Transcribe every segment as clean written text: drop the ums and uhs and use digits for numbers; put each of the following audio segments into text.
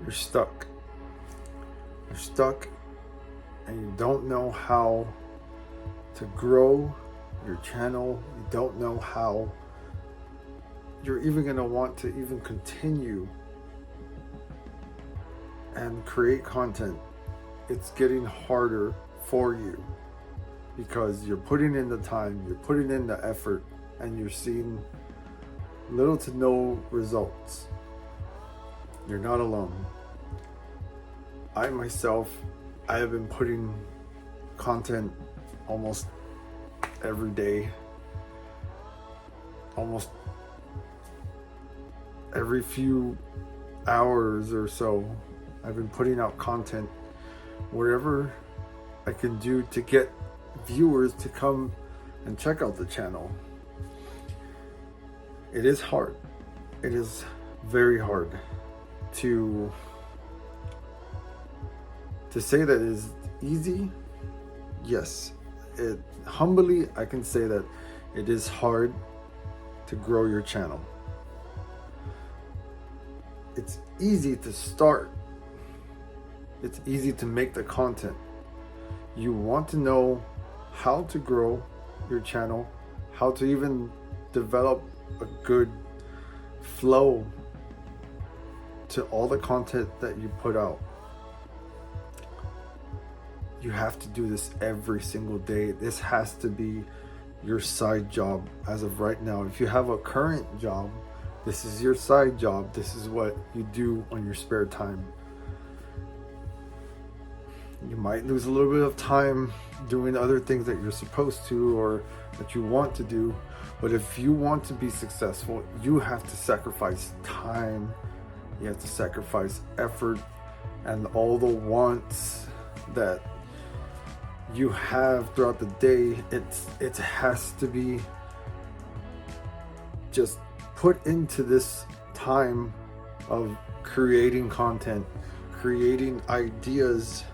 You're stuck. You're stuck and you don't know how to grow your channel. You don't know how you're even going to want to even continue and create content. It's getting harder for you because you're putting in the time, you're putting in the effort, and you're seeing little to no results. You're not alone. I myself, I have been putting content almost every day, almost every few hours or so. I've been putting out content, whatever I can do to get viewers to come and check out the channel. It is hard. It is very hard to say that it is easy. Yes, humbly I can say that it is hard to grow your channel. It's easy to start. It's easy to make the content. You want to know how to grow your channel, how to even develop a good flow to all the content that you put out. You have to do this every single day. This has to be your side job as of right now. If you have a current job, this is your side job. This is what you do on your spare time. You might lose a little bit of time doing other things that you're supposed to or that you want to do. But if you want to be successful, you have to sacrifice time. You have to sacrifice effort and all the wants that you have throughout the day. It has to be just put into this time of creating content, creating ideas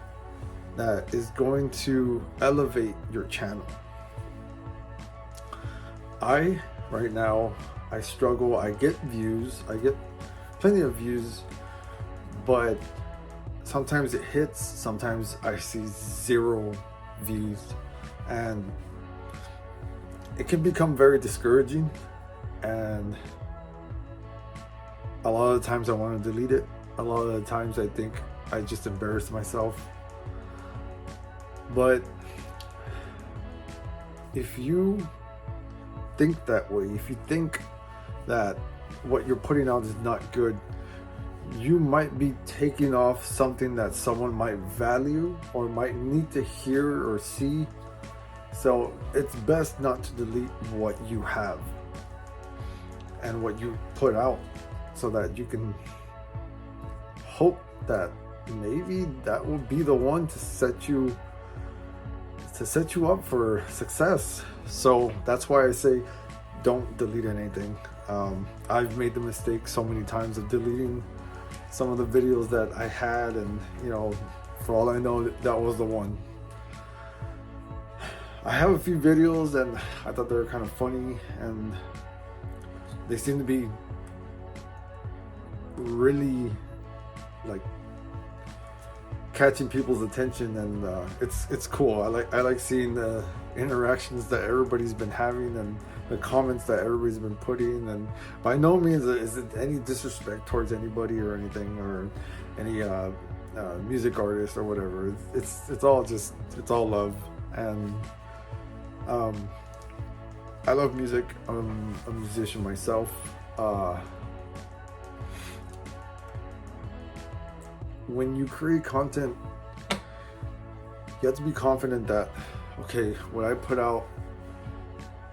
that is going to elevate your channel. Right now, I struggle. I get views. I get plenty of views, but sometimes it hits. Sometimes I see 0 views, and it can become very discouraging. And a lot of the times I want to delete it. A lot of the times I think I just embarrassed myself. But if you think that way, if you think that what you're putting out is not good, you might be taking off something that someone might value or might need to hear or see. So it's best not to delete what you have and what you put out, so that you can hope that maybe that will be the one to set you up for success. So that's why I say don't delete anything. I've made the mistake so many times of deleting some of the videos that I had, and for all I know, that was the one. I have a few videos and I thought they were kind of funny, and they seem to be really like catching people's attention, and it's cool. I like seeing the interactions that everybody's been having and the comments that everybody's been putting. And by no means is it any disrespect towards anybody or anything, or any music artist or whatever. It's all love. And I love music. I'm a musician myself. When you create content, you have to be confident that, okay, what I put out,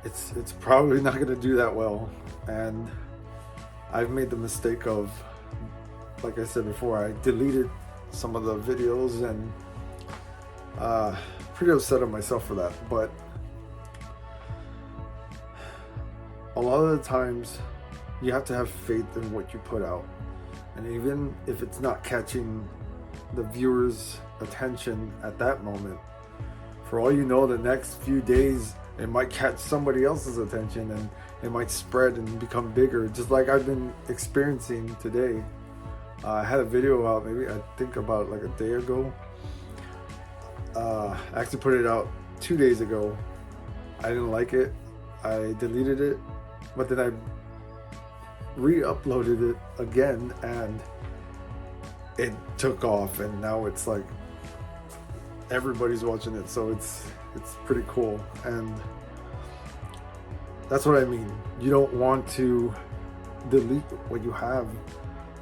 it's probably not going to do that well. And I've made the mistake of, like I said before, I deleted some of the videos, and pretty upset at myself for that. But a lot of the times you have to have faith in what you put out. And even if it's not catching the viewers' attention at that moment, for all you know, the next few days it might catch somebody else's attention, and it might spread and become bigger, just like I've been experiencing today I had a video out maybe I think about like a day ago. I actually put it out 2 days ago. I didn't like it. I deleted it, but then I re-uploaded it again and it took off, and now it's like everybody's watching it, so it's pretty cool. And that's what I mean. You don't want to delete what you have.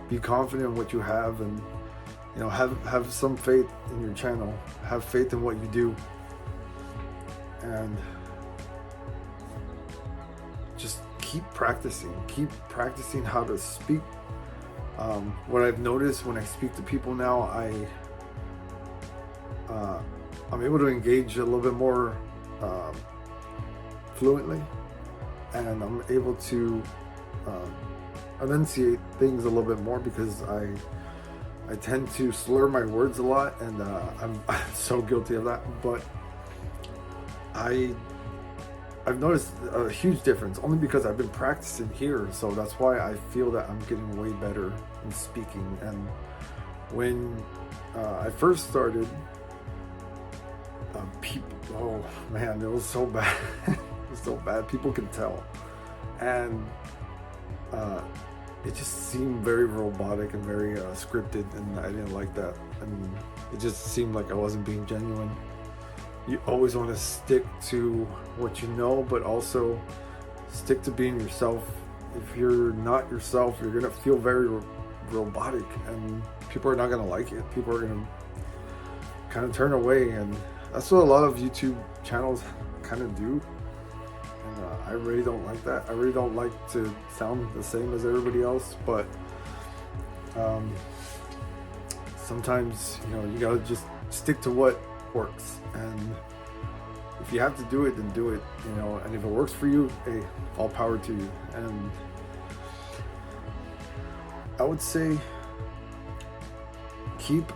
Be confident in what you have, and have some faith in your channel. Have faith in what you do, and just keep practicing how to speak. What I've noticed when I speak to people now, I'm able to engage a little bit more fluently, and I'm able to enunciate things a little bit more, because I tend to slur my words a lot, and I'm so guilty of that. But I've noticed a huge difference only because I've been practicing here, so that's why I feel that I'm getting way better in speaking. And when I first started, people, oh man, it was so bad. It was so bad. People could tell, and it just seemed very robotic and very scripted, and I didn't like that. And it just seemed like I wasn't being genuine. You always want to stick to what you know, but also stick to being yourself. If you're not yourself, you're gonna feel very robotic, and people are not gonna like it. People are gonna kind of turn away, and that's what a lot of YouTube channels kind of do. And I really don't like that. I really don't like to sound the same as everybody else, but sometimes you gotta just stick to what works, and if you have to do it, then do it. And if it works for you, hey, all power to you. And I would say keep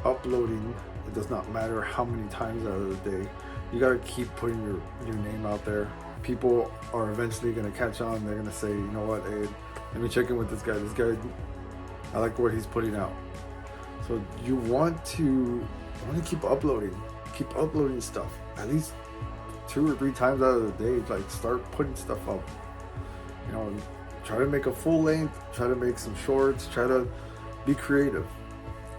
uploading. It does not matter how many times out of the day. You gotta keep putting your name out there. People are eventually gonna catch on. They're gonna say, you know what, hey, let me check in with this guy. I like what he's putting out. So you want to keep uploading stuff at least 2 or 3 times out of the day. Like, start putting stuff up. Try to make a full length, try to make some shorts, try to be creative.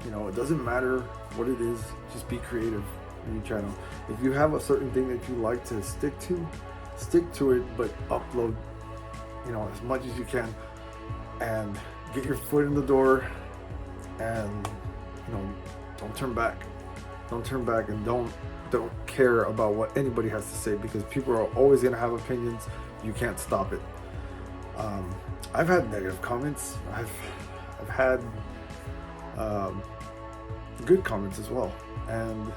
It doesn't matter what it is, just be creative in your channel. If you have a certain thing that you like to stick to it, but upload as much as you can, and get your foot in the door, and don't turn back, and don't care about what anybody has to say, because people are always going to have opinions. You can't stop it. I've had negative comments. I've had good comments as well, and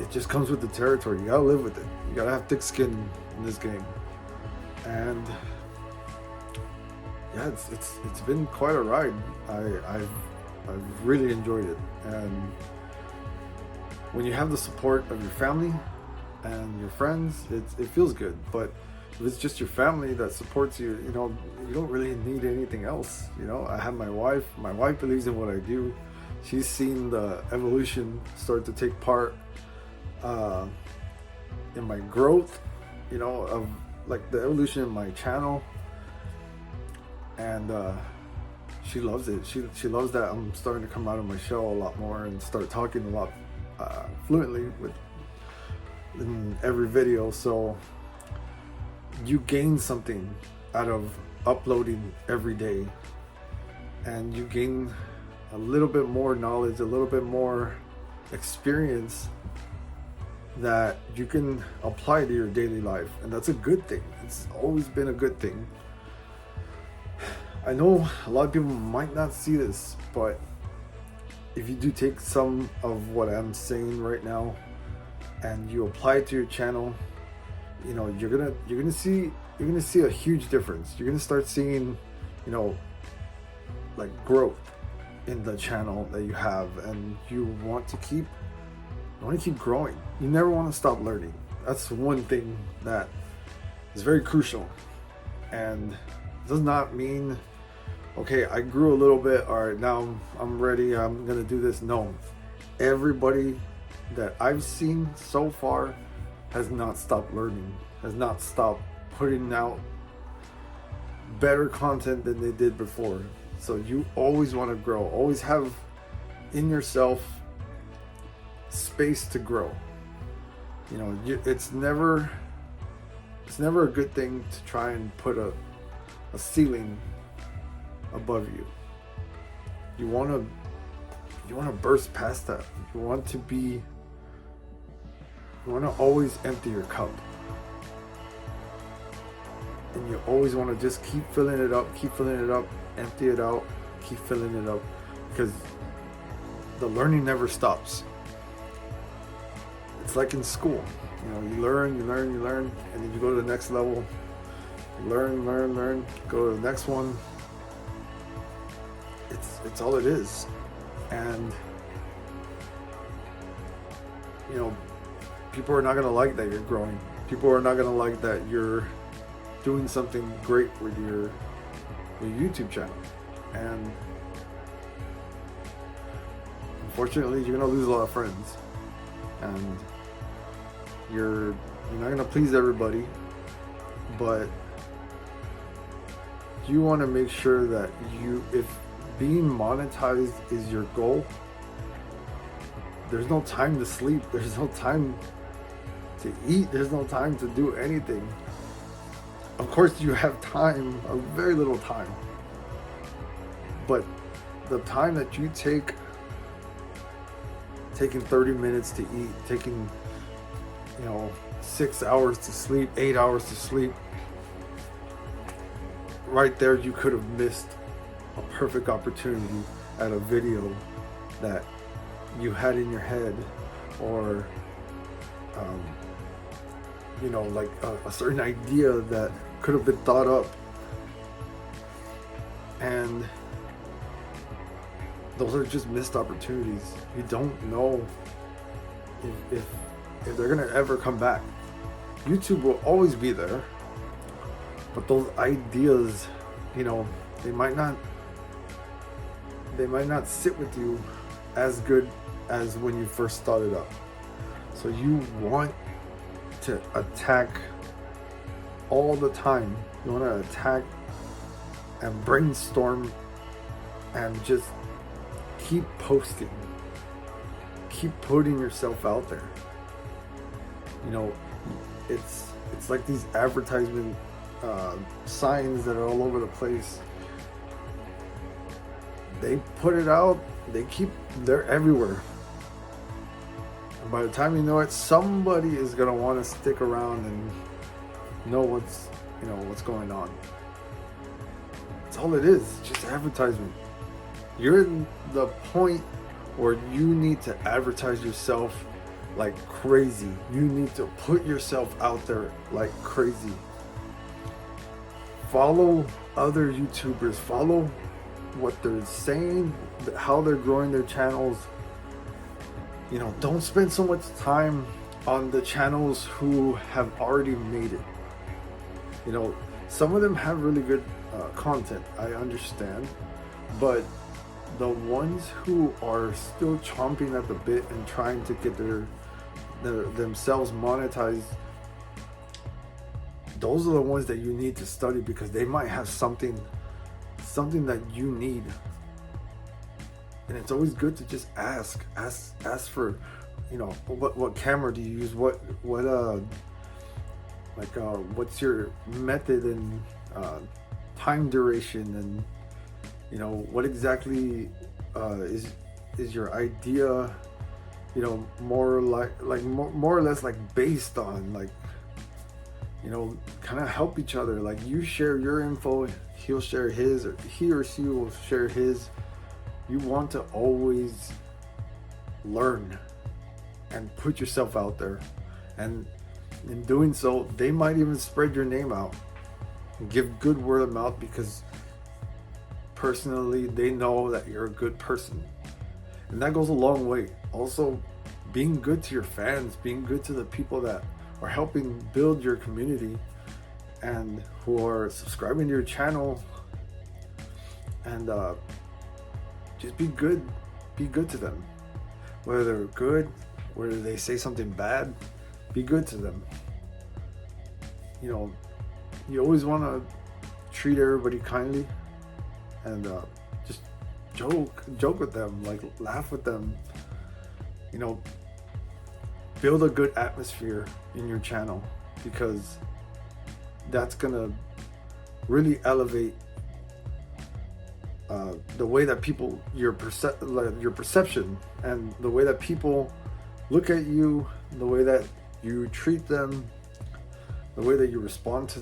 it just comes with the territory. You gotta live with it. You gotta have thick skin in this game. And yeah, it's been quite a ride. I've really enjoyed it. And when you have the support of your family and your friends, it feels good. But if it's just your family that supports you, you don't really need anything else. I have my wife. My wife believes in what I do. She's seen the evolution start to take part in my growth, of like the evolution in my channel. And she loves it. She loves that I'm starting to come out of my shell a lot more and start talking a lot fluently in every video. So you gain something out of uploading every day, and you gain a little bit more knowledge, a little bit more experience that you can apply to your daily life, and that's a good thing. It's always been a good thing. I know a lot of people might not see this, but if you do take some of what I'm saying right now and you apply it to your channel, you're gonna see a huge difference. You're gonna start seeing, like growth in the channel that you have, and you want to keep growing. You never want to stop learning. That's one thing that is very crucial, and it does not mean okay, I grew a little bit, all right, now I'm ready, I'm gonna do this. No, everybody that I've seen so far has not stopped learning, has not stopped putting out better content than they did before. So you always want to grow, always have in yourself space to grow. You know, it's never a good thing to try and put a ceiling above you. You want to burst past that. You want to always empty your cup. And you always want to just keep filling it up, empty it out, keep filling it up, because the learning never stops. It's like in school, you know, you learn, and then you go to the next level, you learn, go to the next one. It's all it is. And you know, people are not going to like that you're growing. People are not going to like that you're doing something great with your YouTube channel. And unfortunately, you're going to lose a lot of friends. And you're not going to please everybody, but you want to make sure that if being monetized is your goal, there's no time to sleep, there's no time to eat, there's no time to do anything. Of course you have time, a very little time, but the time that you taking 30 minutes to eat, taking 6 hours to sleep, 8 hours to sleep, right there you could have missed a perfect opportunity at a video that you had in your head, or like a certain idea that could have been thought up. And those are just missed opportunities. You don't know if they're gonna ever come back. YouTube will always be there, but those ideas, they might not sit with you as good as when you first started up. So you want to attack all the time. You want to attack and brainstorm and just keep posting, keep putting yourself out there. It's like these advertisement signs that are all over the place. They put it out, they're everywhere. And by the time you know it, somebody is gonna want to stick around and know what's going on. That's all it is, it's just advertisement. You're in the point where you need to advertise yourself like crazy. You need to put yourself out there like crazy. Follow other YouTubers, follow what they're saying, how they're growing their channels. Don't spend so much time on the channels who have already made it. Some of them have really good content, I understand, but the ones who are still chomping at the bit and trying to get themselves monetized, those are the ones that you need to study, because they might have something that you need. And it's always good to just ask for, what camera do you use, what's your method and time duration, and what exactly is your idea, more or less like based on, kind of help each other. Like, you share your info, he'll share his, or he or she will share his. You want to always learn and put yourself out there, and in doing so, they might even spread your name out and give good word of mouth, because personally they know that you're a good person, and that goes a long way. Also, being good to your fans, being good to the people that are helping build your community and who are subscribing to your channel, and just be good. Be good to them. Whether they're good, whether they say something bad, be good to them. You know, you always want to treat everybody kindly, and just joke with them, like laugh with them. You know, build a good atmosphere in your channel, because that's gonna really elevate the way that people, your perception, and the way that people look at you, the way that you treat them, the way that you respond to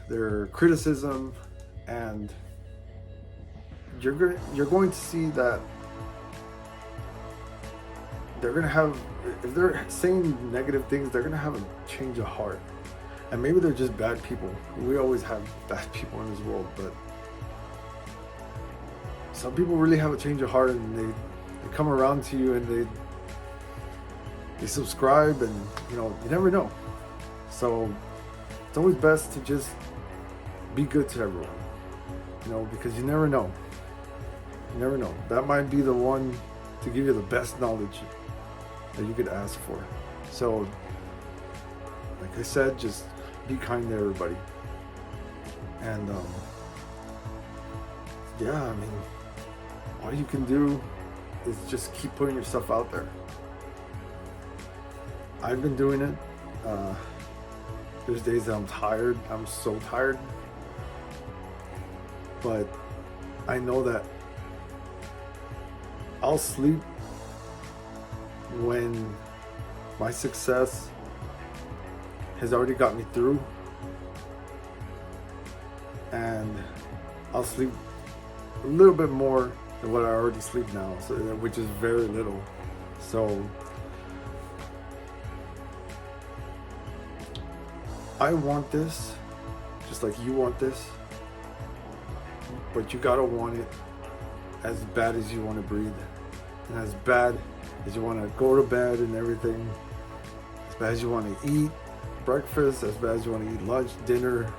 their criticism, and you're going to see that they're gonna have, if they're saying negative things, they're gonna have a change of heart. And maybe they're just bad people. We always have bad people in this world, but some people really have a change of heart, and they come around to you, and they subscribe, and you know, you never know. So it's always best to just be good to everyone, you know, because you never know. You never know. That might be the one to give you the best knowledge that you could ask for. So, like I said, just be kind to everybody. And yeah, I mean, all you can do is just keep putting yourself out there. I've been doing it. There's days that I'm tired. I'm so tired. But I know that I'll sleep when my success has already got me through, and I'll sleep a little bit more than what I already sleep now, so, which is very little. So I want this just like you want this, but you gotta want it as bad as you want to breathe, and as bad as you want to go to bed and everything, as bad as you want to eat breakfast, as bad as you want to eat lunch, dinner,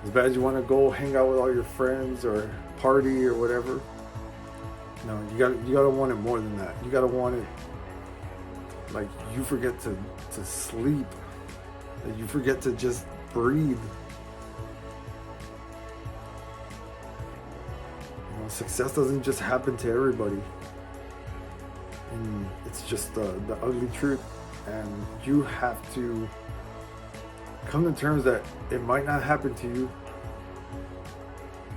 as bad as you want to go hang out with all your friends or party or whatever. No, you gotta want it more than that. You gotta want it like you forget to sleep, like you forget to just breathe. You know, success doesn't just happen to everybody, and it's just the ugly truth. And you have to come to terms that it might not happen to you,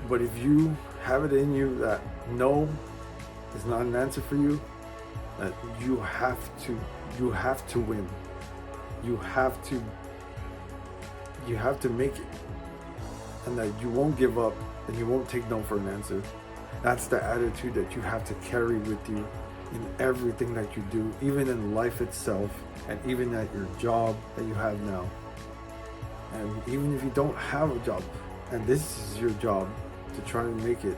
but if you have it in you that no is not an answer for you, that you have to win. You have to make it, and that you won't give up, and you won't take no for an answer. That's the attitude that you have to carry with you in everything that you do, even in life itself, and even at your job that you have now. And even if you don't have a job, and this is your job to try and make it,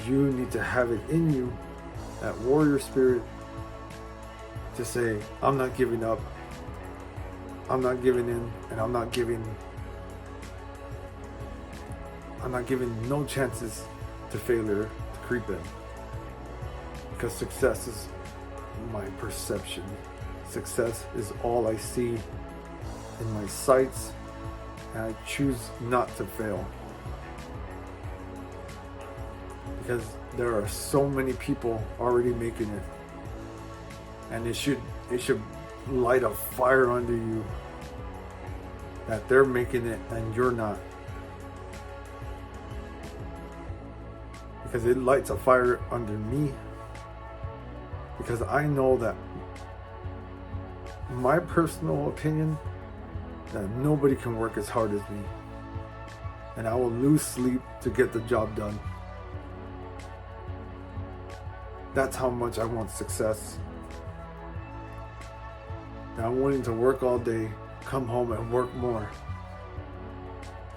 you need to have it in you, that warrior spirit, to say, I'm not giving up, I'm not giving in, and I'm not giving no chances to failure to creep in. Because success is my perception. Success is all I see in my sights, and I choose not to fail. Because there are so many people already making it, and it should light a fire under you that they're making it and you're not. Because it lights a fire under me, because I know that my personal opinion, that nobody can work as hard as me, and I will lose sleep to get the job done. That's how much I want success. And I'm willing to work all day, come home and work more,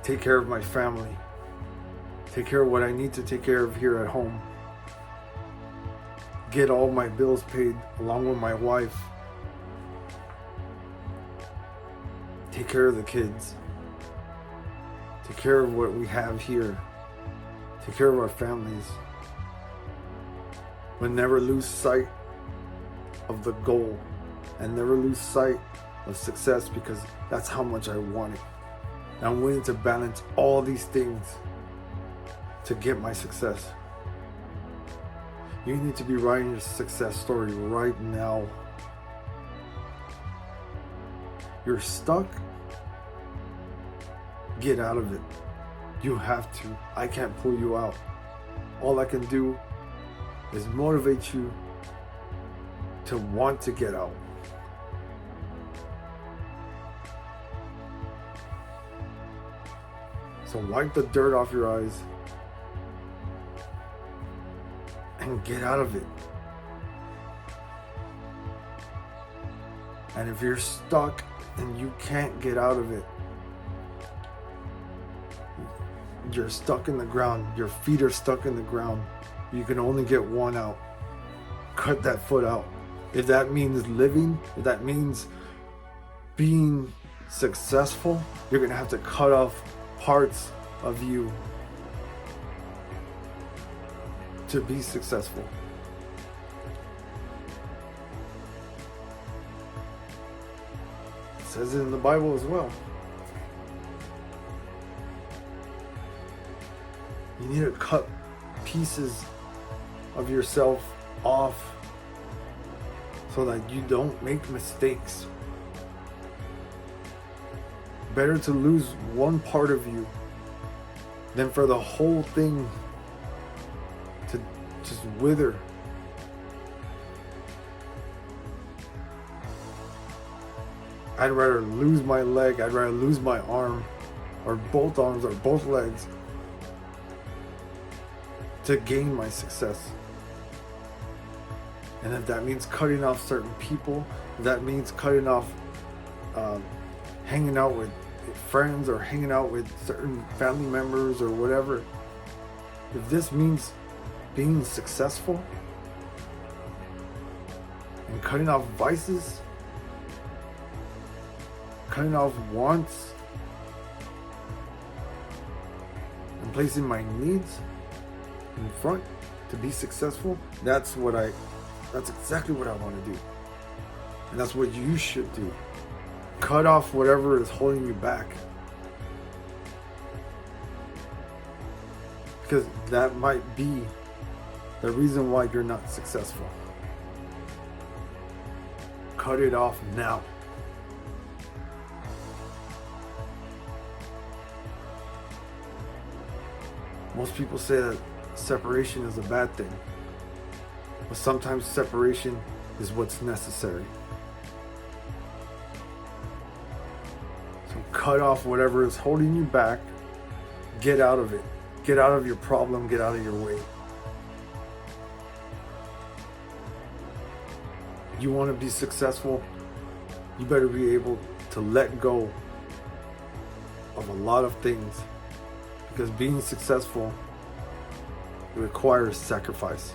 take care of my family, take care of what I need to take care of here at home, get all my bills paid along with my wife, take care of the kids, take care of what we have here, take care of our families, but never lose sight of the goal and never lose sight of success, because that's how much I want it. And I'm willing to balance all these things to get my success. You need to be writing your success story right now. You're stuck. Get out of it. You have to. I can't pull you out. All I can do is motivate you to want to get out. So wipe the dirt off your eyes and get out of it. And if you're stuck and you can't get out of it, you're stuck in the ground, your feet are stuck in the ground, you can only get one out. Cut that foot out. If that means living, if that means being successful, you're gonna have to cut off parts of you to be successful. It says it in the Bible as well. You need to cut pieces of yourself off so that you don't make mistakes. Better to lose one part of you than for the whole thing to just wither. I'd rather lose my leg, I'd rather lose my arm, or both arms, or both legs, to gain my success. And if that means cutting off certain people, if that means cutting off hanging out with friends or hanging out with certain family members or whatever, if this means being successful and cutting off vices, cutting off wants, and placing my needs in front to be successful, that's exactly what I want to do. And that's what you should do. Cut off whatever is holding you back. Because that might be the reason why you're not successful. Cut it off now. Most people say that separation is a bad thing, but sometimes separation is what's necessary. So cut off whatever is holding you back. Get out of it. Get out of your problem. Get out of your way. You want to be successful, you better be able to let go of a lot of things, because being successful requires sacrifice.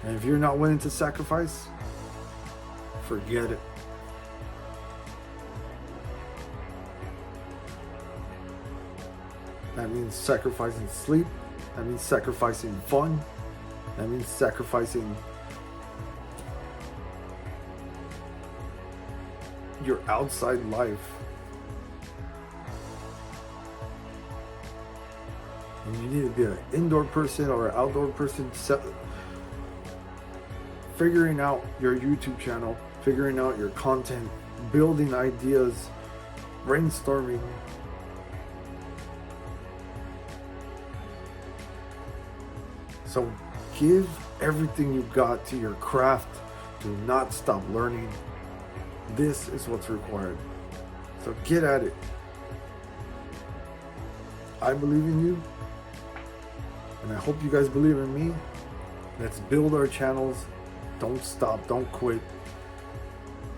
And if you're not willing to sacrifice, forget it. That means sacrificing sleep. That means sacrificing fun. That means sacrificing your outside life. And you need to be an indoor person or an outdoor person. Figuring out your YouTube channel, figuring out your content, building ideas, brainstorming. So give everything you got to your craft. Do not stop learning. This is what's required. So get at it. I believe in you, and I hope you guys believe in me. Let's build our channels. Don't stop. Don't quit.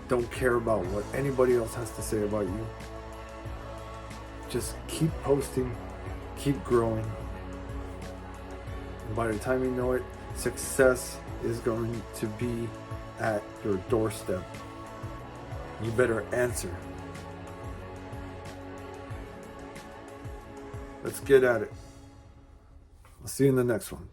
Don't care about what anybody else has to say about you. Just keep posting. Keep growing. And by the time you know it, success is going to be at your doorstep. You better answer. Let's get at it. I'll see you in the next one.